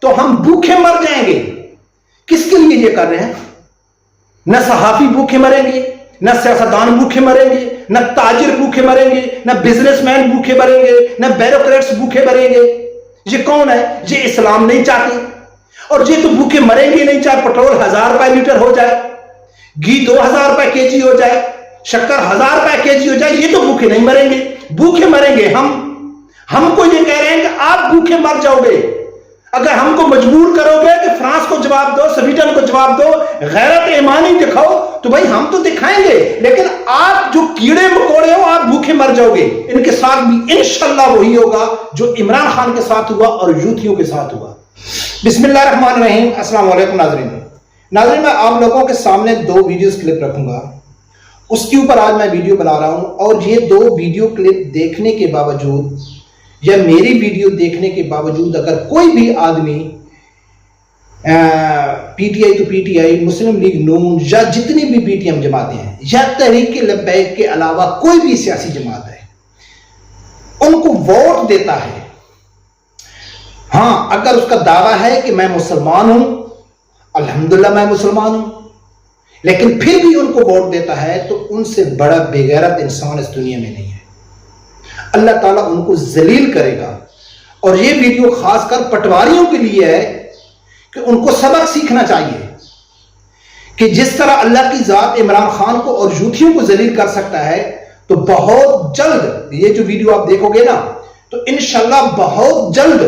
تو ہم بھوکے مر جائیں گے. کس کے لیے یہ کر رہے ہیں؟ نہ صحافی بھوکے مریں گے، نہ سیاستدان بھوکے مریں گے، نہ تاجر بھوکے مریں گے، نہ بزنس مین بھوکے مریں گے، نہ بیوروکریٹس بھوکے مریں گے. یہ کون ہے؟ یہ اسلام نہیں چاہتے. اور یہ تو بھوکے مریں گے نہیں، چاہے پٹرول 1000 روپے لیٹر ہو جائے، گھی 2000 روپے کے جی ہو جائے، شکر 1000 روپے کے جی ہو جائے، یہ تو بھوکے نہیں مریں گے. بھوکے مریں گے ہم کو یہ کہہ رہے ہیں کہ آپ بھوکے مر جاؤ گے. اگر ہم کو مجبور کرو گے کہ فرانس کو جواب دو، سویڈن کو جواب دو، غیرت ایمانی دکھاؤ، تو بھائی ہم تو دکھائیں گے، لیکن آپ جو کیڑے مکوڑے ہو آپ بھوکے مر جاؤ گے. ان کے ساتھ بھی انشاءاللہ وہی ہوگا جو عمران خان کے ساتھ ہوا اور یوتھیوں کے ساتھ ہوا. بسم اللہ الرحمن الرحیم. السلام علیکم ناظرین، میں آپ لوگوں کے سامنے 2 ویڈیوز کلپ رکھوں گا. اس کے اوپر آج میں ویڈیو بنا رہا ہوں، اور یہ 2 ویڈیو کلپ دیکھنے کے باوجود یا میری ویڈیو دیکھنے کے باوجود اگر کوئی بھی آدمی پی ٹی آئی تو P T I, Muslim league نون، یا جتنی بھی پی ٹی ایم جماعتیں ہیں، یا تحریک لبیک کے علاوہ کوئی بھی سیاسی جماعت ہے، ان کو ووٹ دیتا ہے. ہاں، اگر اس کا دعویٰ ہے کہ میں مسلمان ہوں، الحمدللہ میں مسلمان ہوں، لیکن پھر بھی ان کو ووٹ دیتا ہے، تو ان سے بڑا بے غیرت انسان اس دنیا میں نہیں ہے. اللہ تعالیٰ ان کو ذلیل کرے گا. اور یہ ویڈیو خاص کر پٹواریوں کے لیے ہے کہ ان کو سبق سیکھنا چاہیے کہ جس طرح اللہ کی ذات عمران خان کو اور یوتھیوں کو ذلیل کر سکتا ہے، تو بہت جلد یہ جو ویڈیو آپ دیکھو گے نا، تو انشاءاللہ بہت جلد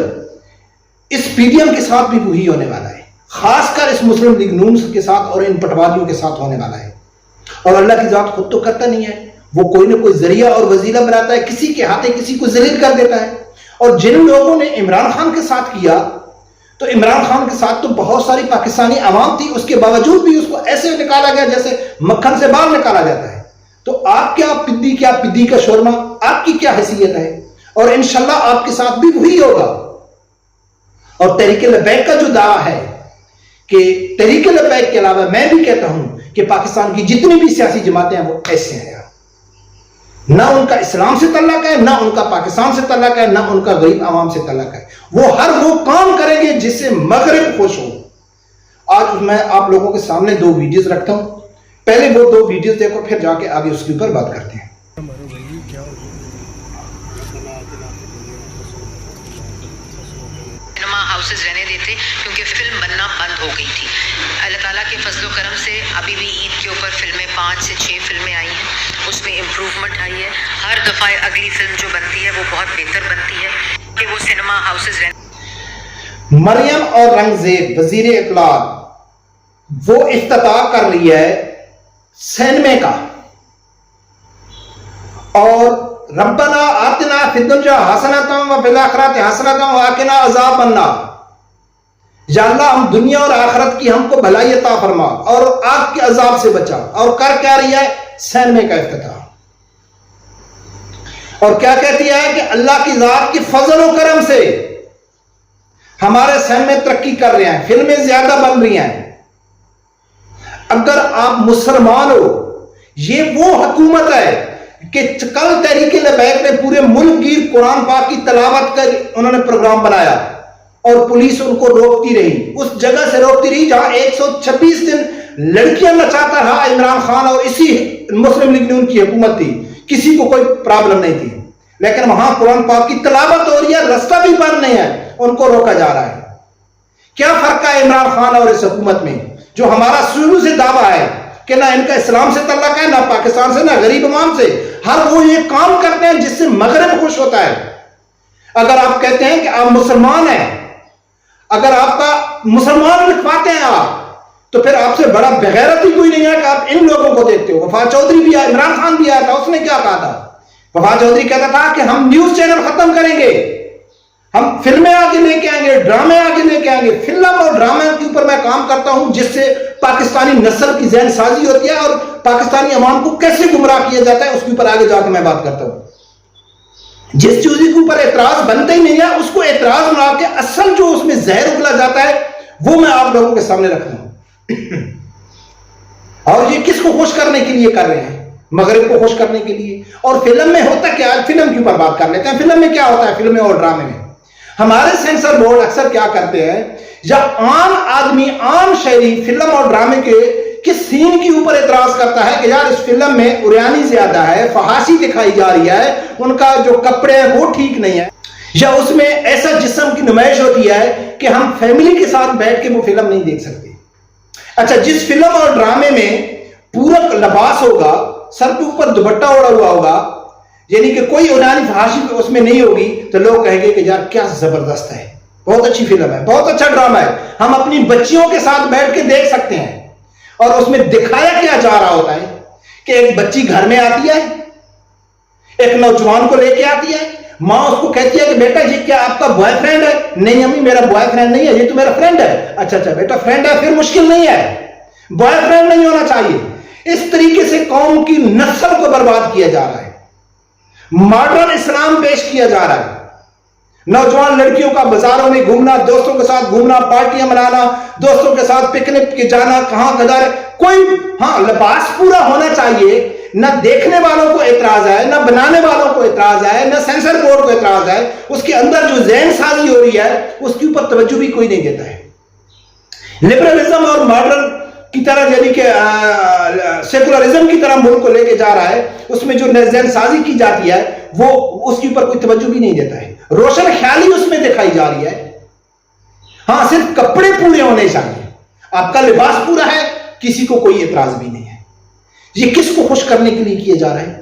اس پی ڈی ایم کے ساتھ بھی وہی ہونے والا ہے. خاص کر اس مسلم لیگ نون کے ساتھ اور ان پٹواریوں کے ساتھ ہونے والا ہے. اور اللہ کی ذات خود تو کرتا نہیں ہے، وہ کوئی نہ کوئی ذریعہ اور وسیلہ بناتا ہے، کسی کے ہاتھے کسی کو ذلیل کر دیتا ہے. اور جن لوگوں نے عمران خان کے ساتھ کیا، تو عمران خان کے ساتھ تو بہت ساری پاکستانی عوام تھی، اس کے باوجود بھی اس کو ایسے نکالا گیا جیسے مکھن سے باہر نکالا جاتا ہے. تو آپ کیا پدی کا شورما، آپ کی کیا حیثیت ہے؟ اور انشاءاللہ آپ کے ساتھ بھی وہی ہوگا. اور تحریک لبیک کا جو دعویٰ ہے کہ تحریک لبیک کے علاوہ میں بھی کہتا ہوں کہ پاکستان کی جتنی بھی سیاسی جماعتیں ہیں وہ ایسے ہیں. نہ ان کا اسلام سے تعلق ہے، نہ ان کا پاکستان سے تعلق ہے، نہ ان کا غریب عوام سے تعلق ہے. وہ وہ کام کریں گے جس سے مغرب خوش ہو. آج میں آپ لوگوں کے سامنے 2 ویڈیوز رکھتا ہوں. پہلے وہ 2 ویڈیوز دیکھو، پھر جا کے آگے اس کے اوپر بات کرتے ہیں. سنیما ہاؤسز رہنے دیتے کیونکہ فلم بننا بند ہو گئی تھی. اللہ تعالیٰ کے فضل و کرم سے ابھی بھی عید کے اوپر فلمیں 5 سے 6 فلمیں آئی ہیں، اس میں امپروومنٹ آئی ہے. ہر دفعہ اگلی فلم جو بنتی ہے وہ بہت بہتر بنتی ہے کہ وہ سنیما ہاؤسز رہنے. مریم اور رنگزیب وزیر اطلاع وہ افتتاح کر رہی ہے سینمے کا، اور ربنا آتنا فی الدنیا حسنۃ وفی الآخرۃ حسنۃ وقنا عذاب النار. یا اللہ ہم دنیا اور آخرت کی ہم کو بھلائی عطا فرما اور آگ کے عذاب سے بچا. اور کر کیا رہی ہے؟ سینمے کا افتتاح. اور کیا کہتی ہے کہ اللہ کی ذات کی فضل و کرم سے ہمارے سینمے ترقی کر رہے ہیں، فلمیں زیادہ بن رہی ہیں. اگر آپ مسلمان ہو، یہ وہ حکومت ہے کہ کل تحریک لبیک نے پورے ملک گیر قرآن پاک کی تلاوت کر انہوں نے پروگرام بنایا، اور پولیس ان کو روکتی رہی، اس جگہ سے روکتی رہی جہاں 126 دن لڑکیاں نچاتا رہا عمران خان اور اسی مسلم لیگ نون کی حکومت تھی. کسی کو کوئی پرابلم نہیں تھی، لیکن وہاں قرآن پاک کی تلاوت ہو رہی ہے، رستہ بھی بند نہیں ہے، ان کو روکا جا رہا ہے. کیا فرق ہے عمران خان اور اس حکومت میں، جو ہمارا شروع سے دعویٰ ہے کہ نہ ان کا اسلام سے تعلق ہے، نہ پاکستان سے، نہ غریب عوام سے. ہر وہ یہ کام کرتے ہیں جس سے مغرب خوش ہوتا ہے. اگر آپ کہتے ہیں کہ آپ مسلمان ہیں، اگر آپ کا مسلمان لکھواتے ہیں آپ، تو پھر آپ سے بڑا بغیرت ہی کوئی نہیں ہے کہ آپ ان لوگوں کو دیکھتے ہو. وفا چودھری بھی آیا، عمران خان بھی آیا تھا، اس نے کیا کہا تھا؟ وفا چودھری کہتا تھا کہ ہم نیوز چینل ختم کریں گے، ہم فلمیں آگے لے کے آئیں گے، ڈرامے آگے لے کے آئیں گے. فلم اور ڈرامے کے اوپر میں کام کرتا ہوں جس سے پاکستانی نسل کی ذہن سازی ہوتی ہے اور پاکستانی عوام کو کیسے گمراہ کیا جاتا ہے، اس کے اوپر آگے جا کے میں بات کرتا ہوں. جس چیز کے اوپر اعتراض بنتا ہی نہیں ہے، اس کو اعتراض بنا کے اصل جو اس میں زہر اگلا جاتا ہے وہ میں آپ لوگوں کے سامنے رکھتا ہوں. اور یہ کس کو خوش کرنے کے لیے کر رہے ہیں؟ مغرب کو خوش کرنے کے لیے. اور فلم میں ہوتا کیا؟ فلم کے اوپر بات کر لیتے ہیں. فلم میں کیا ہوتا ہے؟ فلمیں اور ڈرامے میں ہمارے سینسر بورڈ اکثر کیا کرتے ہیں، یا عام آدمی، عام شہری فلم اور ڈرامے کے کس سین کے اوپر اعتراض کرتا ہے کہ یار اس فلم میں اوریانی زیادہ ہے، فحاشی دکھائی جا رہی ہے، ان کا جو کپڑے ہیں وہ ٹھیک نہیں ہے، یا اس میں ایسا جسم کی نمائش ہوتی ہے کہ ہم فیملی کے ساتھ بیٹھ کے وہ فلم نہیں دیکھ سکتے۔ اچھا، جس فلم اور ڈرامے میں پورا لباس ہوگا، سر کے اوپر دوپٹہ اوڑا ہوا ہوگا، یعنی کہ کوئی اوریانی فحاشی اس میں نہیں ہوگی، تو لوگ کہیں گے کہ یار کیا زبردست ہے، بہت اچھی فلم ہے، بہت اچھا ڈرامہ ہے، ہم اپنی بچیوں کے ساتھ بیٹھ کے دیکھ سکتے ہیں۔ اور اس میں دکھایا کیا جا رہا ہوتا ہے کہ ایک بچی گھر میں آتی ہے، ایک نوجوان کو لے کے آتی ہے، ماں اس کو کہتی ہے کہ بیٹا یہ کیا آپ کا بوائے فرینڈ ہے؟ نہیں امی میرا بوائے فرینڈ نہیں ہے، یہ تو میرا فرینڈ ہے۔ اچھا بیٹا فرینڈ ہے، پھر مشکل نہیں ہے، بوائے فرینڈ نہیں ہونا چاہیے۔ اس طریقے سے قوم کی نسل کو برباد کیا جا رہا ہے، ماڈرن اسلام پیش کیا جا رہا ہے۔ نوجوان لڑکیوں کا بازاروں میں گھومنا، دوستوں کے ساتھ گھومنا، پارٹیاں منانا، دوستوں کے ساتھ پکنک کے جانا، کہاں کدھر، کوئی ہاں لباس پورا ہونا چاہیے، نہ دیکھنے والوں کو اعتراض ہے، نہ بنانے والوں کو اعتراض ہے، نہ سینسر بورڈ کو اعتراض ہے، اس کے اندر جو ذہن سازی ہو رہی ہے اس کے اوپر توجہ بھی کوئی نہیں دیتا ہے۔ لبرلزم اور ماڈرن کی طرح، یعنی کہ سیکولرزم کی طرح ملک کو لے کے جا رہا ہے، اس میں جو ذہن سازی کی جاتی ہے وہ اس کے اوپر کوئی توجہ بھی نہیں دیتا ہے، روشن خیالی اس میں دکھائی جا رہی ہے۔ ہاں صرف کپڑے پورے ہونے چاہیے، آپ کا لباس پورا ہے، کسی کو کوئی اعتراض بھی نہیں ہے۔ یہ کس کو خوش کرنے کے لیے کیا جا رہا ہے؟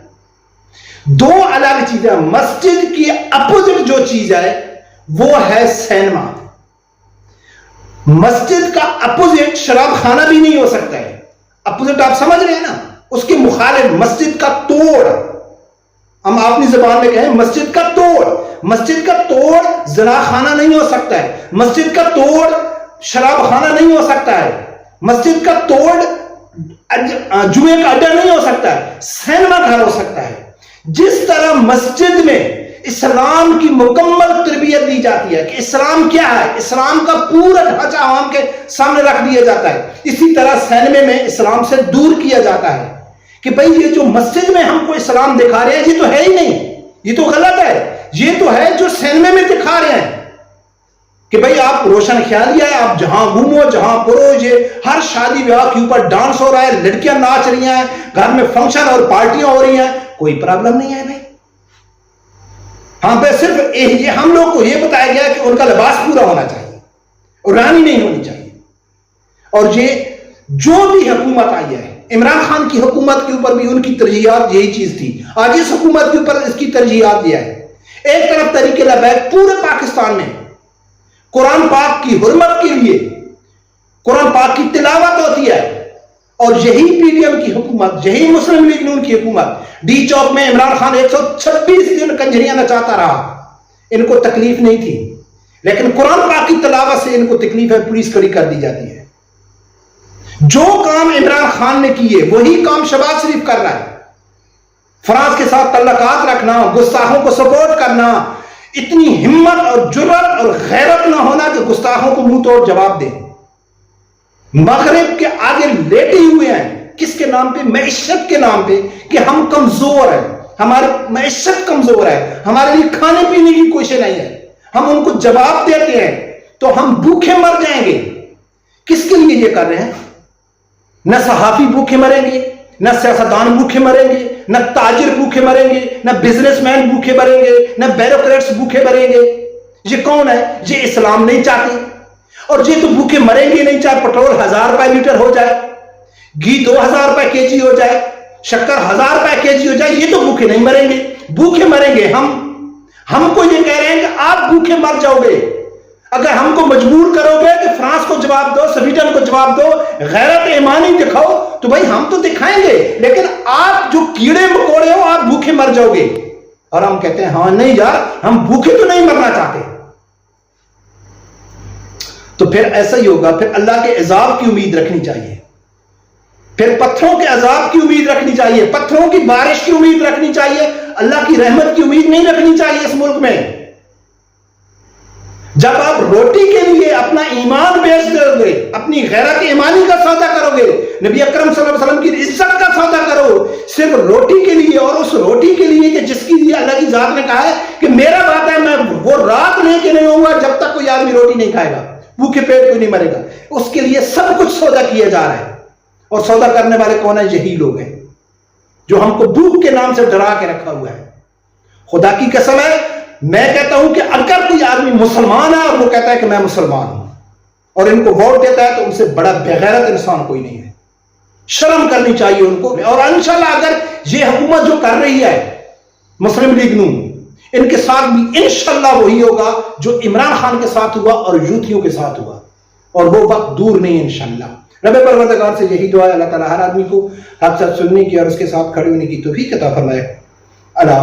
دو الگ چیزیں، مسجد کی اپوزٹ جو چیز ہے وہ ہے سینما۔ مسجد کا اپوزٹ شراب خانہ بھی نہیں ہو سکتا ہے، اپوزٹ آپ سمجھ رہے ہیں نا، اس کے مخالف مسجد کا توڑ، ہم اپنی زبان میں کہیں مسجد کا توڑ، مسجد کا توڑ زنا خانہ نہیں ہو سکتا ہے، مسجد کا توڑ شراب خانہ نہیں ہو سکتا ہے، مسجد کا توڑ جوئے کا اڈا نہیں ہو سکتا ہے، سینما گھر ہو سکتا ہے۔ جس طرح مسجد میں اسلام کی مکمل تربیت دی جاتی ہے کہ اسلام کیا ہے، اسلام کا پورا ڈھانچہ عوام کے سامنے رکھ دیا جاتا ہے، اسی طرح سینما میں اسلام سے دور کیا جاتا ہے کہ بھئی یہ جو مسجد میں ہم کو اسلام دکھا رہے ہیں یہ تو ہے ہی نہیں، یہ تو غلط ہے، یہ تو ہے جو سینما میں دکھا رہے ہیں کہ بھئی آپ روشن خیالی ہے، آپ جہاں گھومو جہاں پرو، یہ ہر شادی بیاہ کے اوپر ڈانس ہو رہا ہے، لڑکیاں ناچ رہی ہیں، گھر میں فنکشن اور پارٹیاں ہو رہی ہیں، کوئی پرابلم نہیں ہے بھائی۔ ہاں پہ صرف یہ ہم لوگ کو یہ بتایا گیا کہ ان کا لباس پورا ہونا چاہیے، اورانی نہیں ہونی چاہیے۔ اور یہ جو بھی حکومت آئی ہے، عمران خان کی حکومت کے اوپر بھی ان کی ترجیحات یہی چیز تھی، آج اس حکومت کے اوپر اس کی ترجیحات دیا ہے۔ ایک طرف طریق لبیک پورے پاکستان میں قرآن پاک کی حرمت کے لیے قرآن پاک کی تلاوت ہوتی ہے، اور یہی پی ڈی ایم کی حکومت، یہی مسلم لیگ نون کی حکومت، ڈی چوک میں عمران خان 126 دن کنجریاں نچاتا رہا، ان کو تکلیف نہیں تھی، لیکن قرآن پاک کی تلاوت سے ان کو تکلیف ہے، پولیس کھڑی کر دی جاتی ہے۔ جو کام عمران خان نے کیے وہی کام شہباز شریف کر رہا ہے، فرانس کے ساتھ تعلقات رکھنا، گستاخوں کو سپورٹ کرنا، اتنی ہمت اور جرات اور غیرت نہ ہونا کہ گستاخوں کو منہ توڑ جواب دیں۔ مغرب کے آگے لیٹے ہوئے ہیں، کس کے نام پہ؟ معیشت کے نام پہ، کہ ہم کمزور ہیں، ہماری معیشت کمزور ہے، ہمارے لیے کھانے پینے کی کوشش نہیں ہے، ہم ان کو جواب دیتے ہیں تو ہم بھوکے مر جائیں گے۔ کس کے لیے یہ کر رہے ہیں؟ نہ صحافی بھوکے مریں گے، نہ سیاستدان بھوکے مریں گے، نہ تاجر بھوکے مریں گے، نہ بزنس مین بھوکے مریں گے، نہ بیوروکریٹس بھوکے مریں گے۔ یہ کون ہے؟ یہ اسلام نہیں چاہتے، اور یہ تو بھوکے مریں گے نہیں، چاہے پٹرول 1000 روپے لیٹر ہو جائے، گھی 2000 روپے کے جی ہو جائے، شکر 1000 روپے کے جی ہو جائے، یہ تو بھوکے نہیں مریں گے۔ بھوکے مریں گے ہم کو یہ کہہ رہے ہیں کہ آپ بھوکے مر جاؤ گے اگر ہم کو مجبور کرو گے کہ فرانس کو جواب دو، سویڈن کو جواب دو، غیرت ایمانی دکھاؤ، تو بھائی ہم تو دکھائیں گے، لیکن آپ جو کیڑے مکوڑے ہو آپ بھوکے مر جاؤ گے۔ اور ہم کہتے ہیں ہاں نہیں یار، ہم بھوکے تو نہیں مرنا چاہتے۔ تو پھر ایسا ہی ہوگا، پھر اللہ کے عذاب کی امید رکھنی چاہیے، پھر پتھروں کے عذاب کی امید رکھنی چاہیے، پتھروں کی بارش کی امید رکھنی چاہیے، اللہ کی رحمت کی امید نہیں رکھنی چاہیے اس ملک میں۔ جب آپ روٹی کے لیے اپنا ایمان بیچ دو گے، اپنی غیرت ایمانی کا سودا کرو گے، نبی اکرم صلی اللہ علیہ وسلم کی عزت کا سودا کرو صرف روٹی کے لیے، اور اس روٹی کے لیے کہ جس کی لیے اللہ کی ذات نے کہا ہے کہ میرا وعدہ ہے میں وہ رات لے کے نہیں ہوگا جب تک کوئی آدمی روٹی نہیں کھائے گا، بھوکے پیٹ کوئی نہیں مرے گا. اس کے لیے سب کچھ سودا کیا جا رہا ہے. اور سودا کرنے والے کون ہیں؟ یہی لوگ ہیں جو ہم کو بھوک کے نام سے ڈرا کے رکھا ہوا ہے. خدا کی قسم ہے، میں کہتا ہوں کہ اگر کوئی آدمی مسلمان ہے اور وہ کہتا ہے کہ میں مسلمان ہوں اور ان کو ووٹ دیتا ہے تو ان سے بڑا بغیرت انسان کوئی نہیں ہے. شرم کرنی چاہیے ان کو. اور انشاءاللہ اگر یہ حکومت جو کر رہی ہے مسلم لیگ نون، ان کے ساتھ بھی انشاءاللہ وہی ہوگا جو عمران خان کے ساتھ ہوا اور یوتھیوں کے ساتھ ہوا، اور وہ وقت دور نہیں ہے انشاءاللہ. رب پروردگار سے یہی دعا ہے، اللہ تعالیٰ ہر آدمی کو حق سچ سننے کی اور اس کے ساتھ کھڑے ہونے کی توفیق عطا فرمائے. اللہ